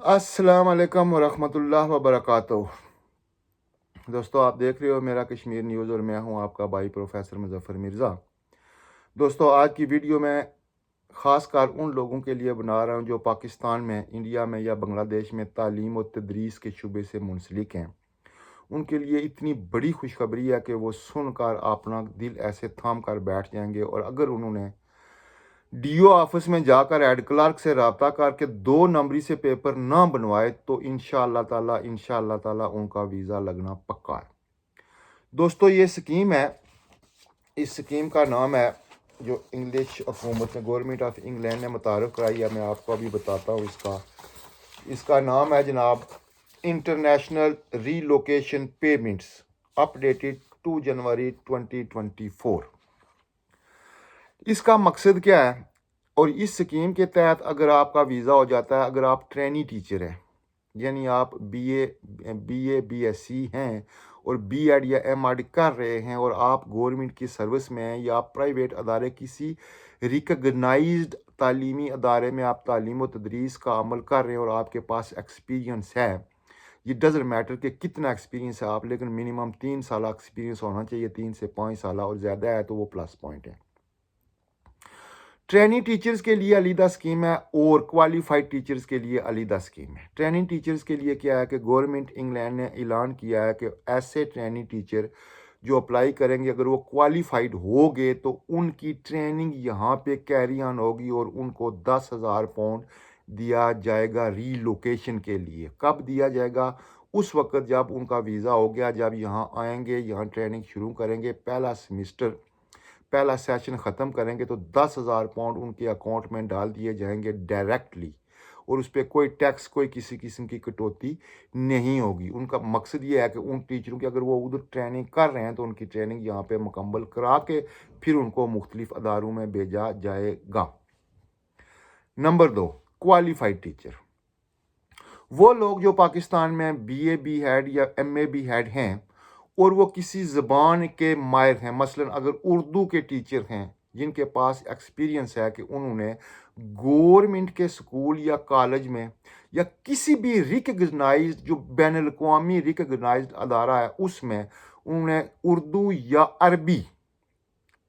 अस्सलाम वालेकुम वरहमतुल्लाह वबरकातुहू। दोस्तों, आप देख रहे हो मेरा कश्मीर न्यूज़ और मैं हूं आपका भाई प्रोफेसर मुजफ्फर मिर्ज़ा। दोस्तों, आज की वीडियो में ख़ास कर उन लोगों के लिए बना रहा हूं जो पाकिस्तान में, इंडिया में या बांग्लादेश में तालीम और तदरीस के शुबे से मुंसलिक हैं। उनके लिए इतनी बड़ी खुशखबरी है कि वो सुनकर अपना दिल ऐसे थाम कर बैठ जाएंगे, और अगर उन्होंने डीओ ऑफिस में जाकर हेड क्लर्क से रब्ता करके 2 नंबरी से पेपर ना बनवाए तो इंशाअल्लाह ताला उनका वीज़ा लगना पक्का है। दोस्तों, ये स्कीम है, इस स्कीम का नाम है, जो इंग्लिश हुकूमत ने, गवर्नमेंट ऑफ इंग्लैंड ने मुतारफ़ कराई है। मैं आपको अभी बताता हूँ इसका नाम है जनाब इंटरनेशनल रीलोकेशन पेमेंट्स, अपडेटेड 2 जनवरी 2024। इसका मकसद क्या है? और इस स्कीम के तहत अगर आपका वीज़ा हो जाता है, अगर आप ट्रेनी टीचर हैं, यानी आप बीए बीएससी हैं और बीएड या एमएड कर रहे हैं, और आप गवर्नमेंट की सर्विस में हैं या आप प्राइवेट अदारे, किसी रिकगनाइज्ड तालीमी अदारे में आप तालीम व तदरीस का अमल कर रहे हैं और आपके पास एक्सपीरियंस है, ये डज़ंट मैटर कि कितना एक्सपीरियंस है आप, लेकिन मिनिमम 3 साल एक्सपीरियंस होना चाहिए, 3 से 5 साल, और ज़्यादा है तो वो प्लस पॉइंट है। ट्रेनिंग टीचर्स के लिए अलग स्कीम है और क्वालिफाइड टीचर्स के लिए अलग स्कीम है। ट्रेनिंग टीचर्स के लिए क्या है कि गवर्नमेंट इंग्लैंड ने ऐलान किया है कि ऐसे ट्रेनिंग टीचर जो अप्लाई करेंगे, अगर वो क्वालिफाइड हो गए तो उनकी ट्रेनिंग यहाँ पे कैरी ऑन होगी और उनको 10,000 पाउंड दिया जाएगा रीलोकेशन के लिए। कब दिया जाएगा? उस वक्त जब उनका वीज़ा हो गया, जब यहाँ आएंगे, यहाँ ट्रेनिंग शुरू करेंगे, पहला सेशन ख़त्म करेंगे तो 10,000 पाउंड उनके अकाउंट में डाल दिए जाएंगे डायरेक्टली, और उस पर कोई टैक्स, कोई किसी किस्म की कटौती नहीं होगी। उनका मकसद ये है कि उन टीचरों की, अगर वो उधर ट्रेनिंग कर रहे हैं तो उनकी ट्रेनिंग यहाँ पे मुकम्मल करा के फिर उनको मुख्तलिफ अदारों में भेजा जाएगा। Number 2, qualified teacher. वो लोग जो पाकिस्तान में बीए बी हेड या एमए बी हेड हैं और वो किसी ज़बान के माहिर हैं, मसलन अगर उर्दू के टीचर हैं जिनके पास एक्सपीरियंस है कि उन्होंने गवर्नमेंट के स्कूल या कॉलेज में या किसी भी रिकगनाइज्ड, जो बैनुल अक़वामी रिकगनाइज्ड अदारा है, उसमें उन्होंने उर्दू या अरबी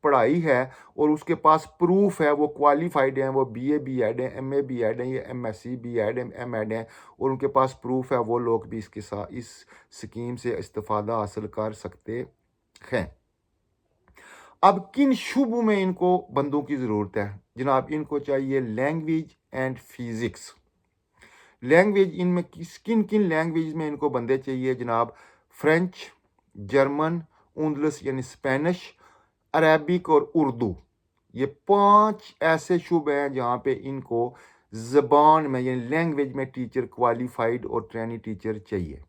पढ़ाई है और उसके पास प्रूफ है, वो क्वालिफाइड हैं, वो बीए बी एड हैं, एमए बी एड हैं, या MSc B Ed M Ed हैं, और उनके पास प्रूफ है, वो लोग भी इसके साथ इस स्कीम से इस्तिफ़ादा हासिल कर सकते हैं। अब किन शुबों में इनको बंदों की ज़रूरत है? जनाब, इनको चाहिए लैंग्वेज एंड फिज़िक्स। लैंग्वेज, इनमें किन किन लैंग्वेज में इनको बंदे चाहिए? जनाब, फ्रेंच, जर्मन, उर्दू यानी स्पेनिश, अरबिक और उर्दू। ये 5 ऐसे शुबे हैं जहाँ पे इनको ज़बान में यानी लैंग्वेज में टीचर, क्वालिफाइड और ट्रेनी टीचर चाहिए।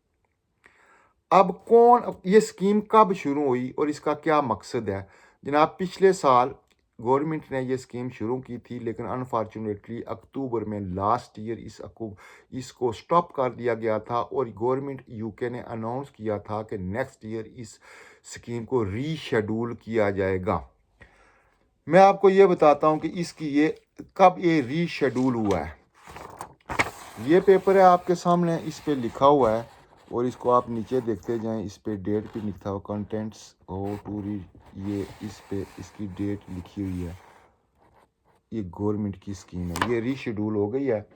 अब ये स्कीम कब शुरू हुई और इसका क्या मकसद है? जनाब, पिछले साल गवर्नमेंट ने ये स्कीम शुरू की थी, लेकिन अनफॉर्चुनेटली अक्टूबर में लास्ट ईयर इसको स्टॉप कर दिया गया था, और गवर्नमेंट यूके ने अनाउंस किया था कि नेक्स्ट ईयर इस स्कीम को रीशेड्यूल किया जाएगा। मैं आपको ये बताता हूँ कि कब ये रीशेड्यूल हुआ है। ये पेपर है आपके सामने, इस पे लिखा हुआ है, और इसको आप नीचे देखते जाएं, इस पे डेट भी लिखा हुआ, कंटेंट्स हो टू रीड, ये इस पे इसकी डेट लिखी हुई है। ये गवर्नमेंट की स्कीम है, ये रीशेड्यूल हो गई है।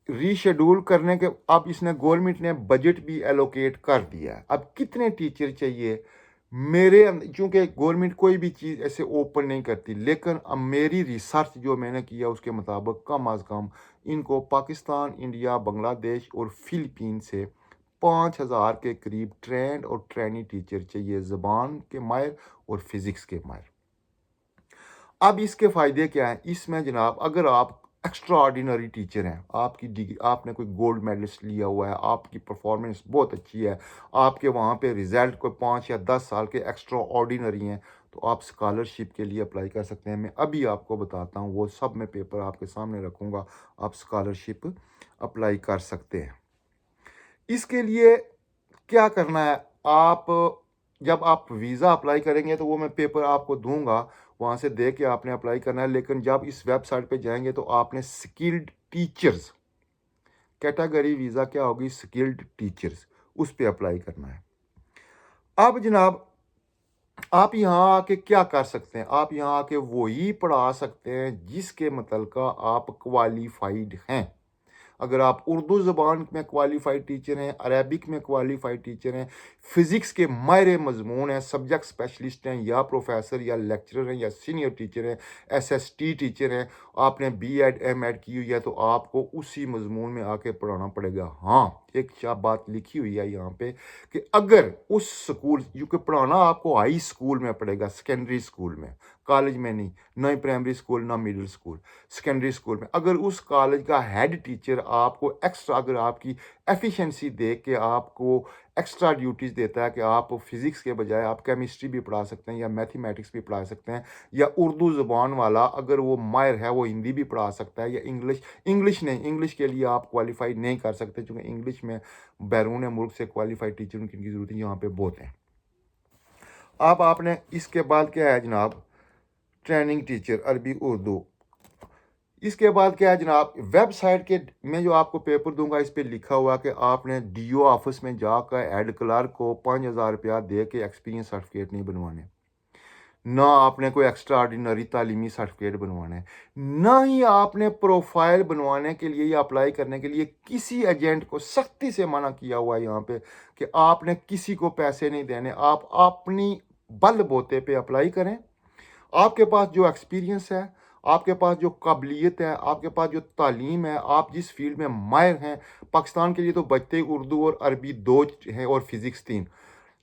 रीशेड्यूल करने के अब इसने, गवर्नमेंट ने बजट भी एलोकेट कर दिया है। अब कितने टीचर चाहिए? चूँकि गवर्नमेंट कोई भी चीज़ ऐसे ओपन नहीं करती, लेकिन अब मेरी रिसर्च जो मैंने किया उसके मुताबिक कम अज़ कम इनको पाकिस्तान, इंडिया, बांग्लादेश और फ़िलिपीन से 5,000 के करीब ट्रेंड और ट्रेनी टीचर चाहिए, ज़बान के माहिर और फिज़िक्स के माहिर। अब इसके फ़ायदे क्या हैं? इसमें जनाब, अगर आप एक्स्ट्रा ऑर्डिनरी टीचर हैं, आपकी डिग्री, आपने कोई गोल्ड मेडलिस्ट लिया हुआ है, आपकी परफॉर्मेंस बहुत अच्छी है, आपके वहाँ पे रिज़ल्ट कोई 5 या 10 साल के एक्स्ट्रा ऑर्डिनरी हैं, तो आप स्कॉलरशिप के लिए अप्लाई कर सकते हैं। मैं अभी आपको बताता हूँ, वो सब मैं पेपर आपके सामने रखूँगा, आप स्कॉलरशिप अप्लाई कर सकते हैं। इसके लिए क्या करना है? जब आप वीज़ा अप्लाई करेंगे तो वो मैं पेपर आपको दूंगा, वहाँ से दे के आपने अप्लाई करना है। लेकिन जब इस वेबसाइट पे जाएंगे तो आपने स्किल्ड टीचर्स कैटेगरी वीज़ा क्या होगी, स्किल्ड टीचर्स, उस पर अप्लाई करना है। अब जनाब आप यहाँ आके क्या कर सकते हैं, आप यहाँ आके वही पढ़ा सकते हैं जिसके मतलब आप क्वालिफाइड हैं। अगर आप उर्दू ज़बान में क्वालिफाइड टीचर हैं, अरबिक में क्वालिफाइड टीचर हैं, फ़िज़िक्स के माहिर मज़मून हैं, सब्जेक्ट स्पेशलिस्ट हैं, या प्रोफेसर या लेक्चरर हैं या सीनियर टीचर हैं, एसएसटी टीचर हैं, आपने बीएड एमएड की हुई है, तो आपको उसी मज़मून में आके पढ़ाना पड़ेगा। हाँ, एक बात लिखी हुई है यहाँ पे कि अगर उस स्कूल, क्योंकि पढ़ाना आपको हाई स्कूल में पड़ेगा, सेकेंडरी स्कूल में, कॉलेज में नहीं, ना ही प्राइमरी स्कूल ना मिडिल स्कूल, सेकेंडरी स्कूल में। अगर उस कॉलेज का हेड टीचर आपको एक्स्ट्रा, अगर आपकी एफिशिएंसी देख के आपको एक्स्ट्रा ड्यूटीज़ देता है कि आप फिज़िक्स के बजाय आप केमिस्ट्री भी पढ़ा सकते हैं या मैथमेटिक्स भी पढ़ा सकते हैं, या उर्दू ज़बान वाला अगर वो माहिर है वो हिंदी भी पढ़ा सकता है, या इंग्लिश नहीं, इंग्लिश के लिए आप क्वालिफाई नहीं कर सकते, क्योंकि इंग्लिश में बैरून मुल्क से क्वालिफाइड टीचर की ज़रूरत यहाँ पे बहुत है। अब आपने इसके बाद क्या है जनाब, ट्रेनिंग टीचर अरबी उर्दू। इसके बाद क्या है जनाब, वेबसाइट के मैं जो आपको पेपर दूंगा इस पे लिखा हुआ कि आपने डीओ ऑफिस में जाकर हेड क्लर्क को 5,000 रुपया दे के एक्सपीरियंस सर्टिफिकेट नहीं बनवाने, ना आपने कोई एक्स्ट्रा ऑर्डिनरी तालीमी सर्टिफिकेट बनवाना है, ना ही आपने प्रोफाइल बनवाने के लिए या अप्लाई करने के लिए किसी एजेंट को सख्ती से मना किया हुआ है यहाँ पे कि आपने किसी को पैसे नहीं देने, आप अपनी बलबूते पे अप्लाई करें। आपके पास जो एक्सपीरियंस है, आपके पास जो काबिलियत है, आपके पास जो तालीम है, आप जिस फील्ड में माहिर हैं, पाकिस्तान के लिए तो बचते ही उर्दू और अरबी 2 हैं और फिज़िक्स 3,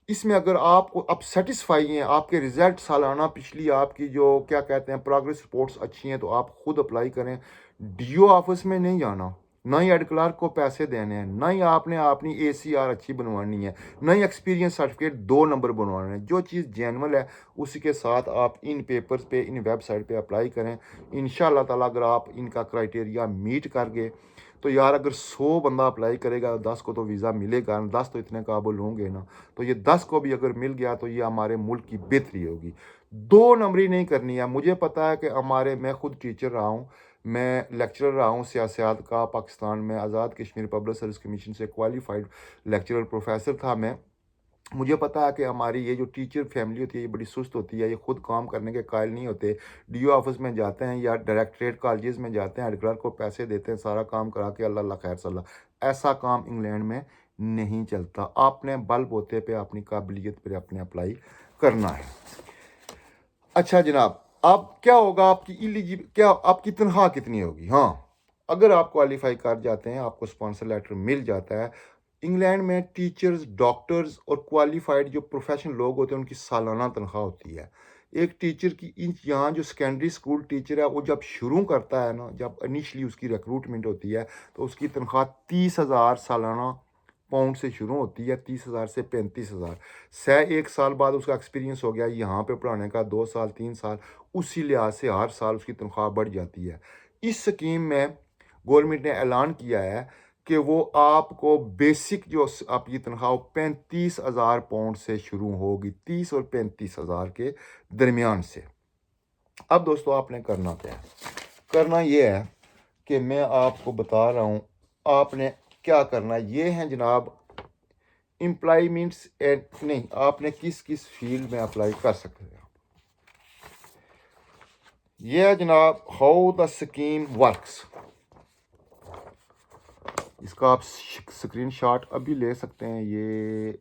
इसमें अगर आपको अब सेटिस्फाई हैं, आपके रिज़ल्ट सालाना पिछली आपकी जो क्या कहते हैं प्रोग्रेस रिपोर्ट्स अच्छी हैं, तो आप खुद अप्लाई करें। डीओ ऑफिस में नहीं जाना, ना ही हेड क्लर्क को पैसे देने हैं, ना ही आपने अपनी एसीआर अच्छी बनवानी है, ना ही एक्सपीरियंस सर्टिफिकेट 2 नंबर बनवाना है। जो चीज़ जेन्युइन है उसी के साथ आप इन पेपर्स पे, इन वेबसाइट पे अप्लाई करें। इंशाल्लाह ताला अगर आप इनका क्राइटेरिया मीट कर गए तो यार, अगर 100 बंदा अप्लाई करेगा 10 को तो वीज़ा मिलेगा, 10 तो इतने काबुल होंगे ना, तो ये 10 को भी अगर मिल गया तो ये हमारे मुल्क की बेहतरी होगी। 2 नंबरी नहीं करनी है। मुझे पता है कि मैं खुद टीचर रहा हूँ, मैं लेक्चरर रहा हूँ सियासत का, पाकिस्तान में Azad Kashmir public service commission से क्वालिफाइड लेक्चरर प्रोफेसर था मैं। मुझे पता है कि हमारी ये जो टीचर फैमिली होती है ये बड़ी सुस्त होती है, ये खुद काम करने के कायल नहीं होते। डीओ ऑफिस में जाते हैं या डायरेक्टरेट कॉलेजेस में जाते हैं, हेड क्लर्क को पैसे देते हैं, सारा काम करा के अल्लाह खैर सल्ला। ऐसा काम इंग्लैंड में नहीं चलता। आपने बलबूते पे अपनी काबिलियत पर अपने अप्लाई करना है। अच्छा जनाब, अब क्या होगा, आपकी क्या आपकी तनख्वाह कितनी होगी। हाँ, अगर आप क्वालिफाई कर जाते हैं, आपको स्पॉन्सर लेटर मिल जाता है। इंग्लैंड में टीचर्स, डॉक्टर्स और क्वालिफाइड जो प्रोफेशनल लोग होते हैं उनकी सालाना तनख्वाह होती है। एक टीचर की यहाँ जो सेकेंडरी स्कूल टीचर है वो जब शुरू करता है ना, जब इनिशली उसकी रिक्रूटमेंट होती है तो उसकी तनख्वाह 30,000 सालाना पाउंड से शुरू होती है, 30,000 से 35,000। 1 साल बाद उसका एक्सपीरियंस हो गया यहाँ पे पढ़ाने का, 2 साल 3 साल, उसी लिहाज से हर साल उसकी तनख्वाह बढ़ जाती है। इस स्कीम में गवर्नमेंट ने ऐलान किया है कि वो आपको बेसिक जो आपकी तनख्वाह 35,000 पाउंड से शुरू होगी, 30 और 35,000 के दरमियान से। अब दोस्तों आपने करना क्या है, करना ये है कि मैं आपको बता रहा हूँ आपने क्या करना। ये हैं जनाब एम्प्लॉयमेंट्स एंड, नहीं, आपने किस किस फील्ड में अप्लाई कर सकते हैं। ये है जनाब हाउ द स्कीम वर्क्स। इसका आप स्क्रीनशॉट अभी ले सकते हैं। ये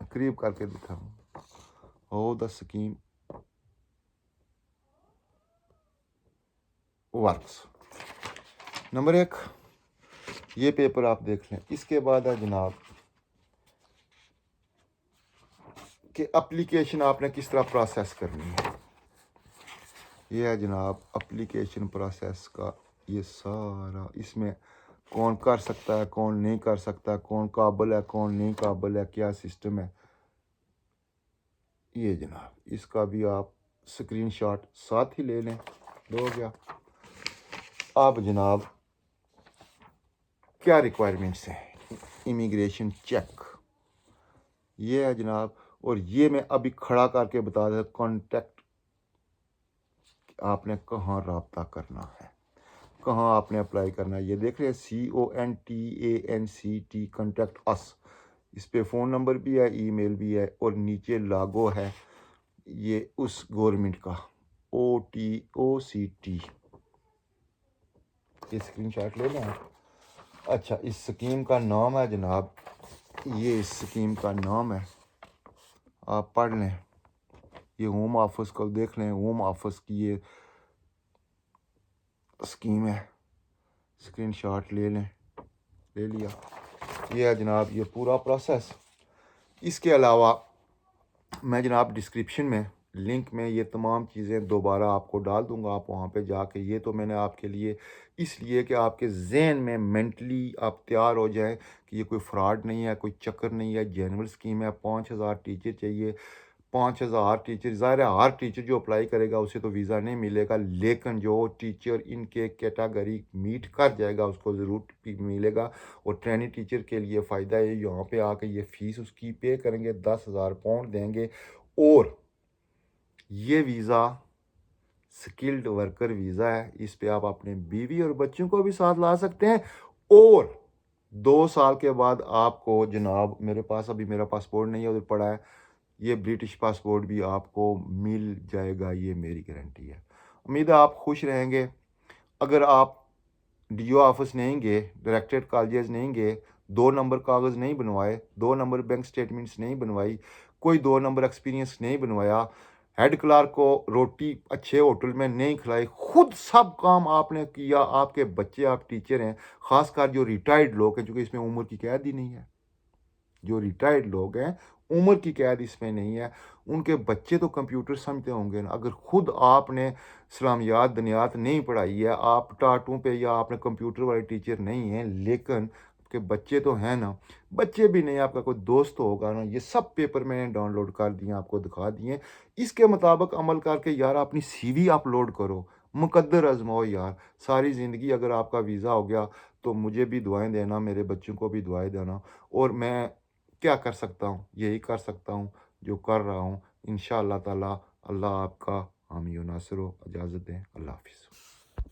करीब करके दिखाऊं, how the scheme works. Number 1, ये पेपर आप देख लें। इसके बाद है जनाब कि एप्लीकेशन आपने किस तरह प्रोसेस करनी है। ये है जनाब एप्लीकेशन प्रोसेस का ये सारा, इसमें कौन कर सकता है, कौन नहीं कर सकता, कौन काबिल है, कौन नहीं काबिल है, क्या सिस्टम है। ये जनाब इसका भी आप स्क्रीनशॉट साथ ही ले लें, हो गया। अब जनाब क्या रिक्वायरमेंट्स हैं, इमिग्रेशन चेक, ये है जनाब। और ये मैं अभी खड़ा करके बता दें कॉन्टैक्ट आपने कहाँ रब्ता करना है। कहाँ आपने अप्लाई करना है ये देख रहे हैं, CONTANCT कॉन्टैक्ट अस। इस पे फ़ोन नंबर भी है, ईमेल भी है, और नीचे लागो है ये उस गवर्नमेंट का OTOCT। ये स्क्रीनशॉट ले लें आप। अच्छा, इस स्कीम का नाम है जनाब, ये इस स्कीम का नाम है, आप पढ़ लें। ये होम ऑफिस को देख लें, होम ऑफिस की ये स्कीम है, स्क्रीनशॉट ले लें, ले लिया। ये है जनाब ये पूरा प्रोसेस। इसके अलावा मैं जनाब डिस्क्रिप्शन में लिंक में ये तमाम चीज़ें दोबारा आपको डाल दूंगा, आप वहाँ पे जाके, ये तो मैंने आपके लिए इसलिए कि आपके जहन में मेंटली आप तैयार हो जाएं कि ये कोई फ्रॉड नहीं है, कोई चक्कर नहीं है, जेन्युइन स्कीम है। 5,000 टीचर चाहिए, 5,000 टीचर, ज़ाहिर है हर टीचर जो अप्लाई करेगा उसे तो वीज़ा नहीं मिलेगा, लेकिन जो टीचर इनके कैटेगरी मीट कर जाएगा उसको ज़रूर मिलेगा। और ट्रेनिंग टीचर के लिए फ़ायदा है, यहाँ पे आके ये फ़ीस उसकी पे करेंगे, 10,000 पाउंड देंगे, और ये वीज़ा स्किल्ड वर्कर वीज़ा है। इस पे आप अपने बीवी और बच्चों को भी साथ ला सकते हैं, और 2 साल के बाद आपको जनाब, मेरे पास अभी मेरा पासपोर्ट नहीं है, उधर पड़ा है, ये ब्रिटिश पासपोर्ट भी आपको मिल जाएगा, ये मेरी गारंटी है। उम्मीद है आप खुश रहेंगे। अगर आप DO ऑफिस नहीं गए, डायरेक्टरेट कॉलेजेस नहीं गए, 2 नंबर कागज़ नहीं बनवाए, 2 नंबर बैंक स्टेटमेंट्स नहीं बनवाई, कोई 2 नंबर एक्सपीरियंस नहीं बनवाया, हेड क्लार्क को रोटी अच्छे होटल में नहीं खिलाई, खुद सब काम आपने किया, आपके बच्चे, आप टीचर हैं, ख़ासकर जो रिटायर्ड लोग हैं, क्योंकि इसमें उम्र की कैद ही नहीं है, जो रिटायर्ड लोग हैं उम्र की कैद इसमें नहीं है, उनके बच्चे तो कंप्यूटर समझते होंगे ना। अगर खुद आपने इस्लामियात दुनियात नहीं पढ़ाई है, आप टाटू पे या आपने कंप्यूटर वाले टीचर नहीं हैं, लेकिन आपके बच्चे तो हैं ना, बच्चे भी नहीं, आपका कोई दोस्त तो होगा ना, ये सब पेपर मैंने डाउनलोड कर दिए, आपको दिखा दिए। इसके मुताबिक अमल करके यार अपनी CV अपलोड करो, मुकद्दर आजमाओ यार। सारी ज़िंदगी अगर आपका वीज़ा हो गया तो मुझे भी दुआएं देना, मेरे बच्चों को भी दुआएं देना, और मैं क्या कर सकता हूँ, यही कर सकता हूँ जो कर रहा हूँ। इंशाअल्लाह ताला अल्लाह आपका हामी व नासिर हो। इजाज़त दें, अल्लाह हाफ़िज़।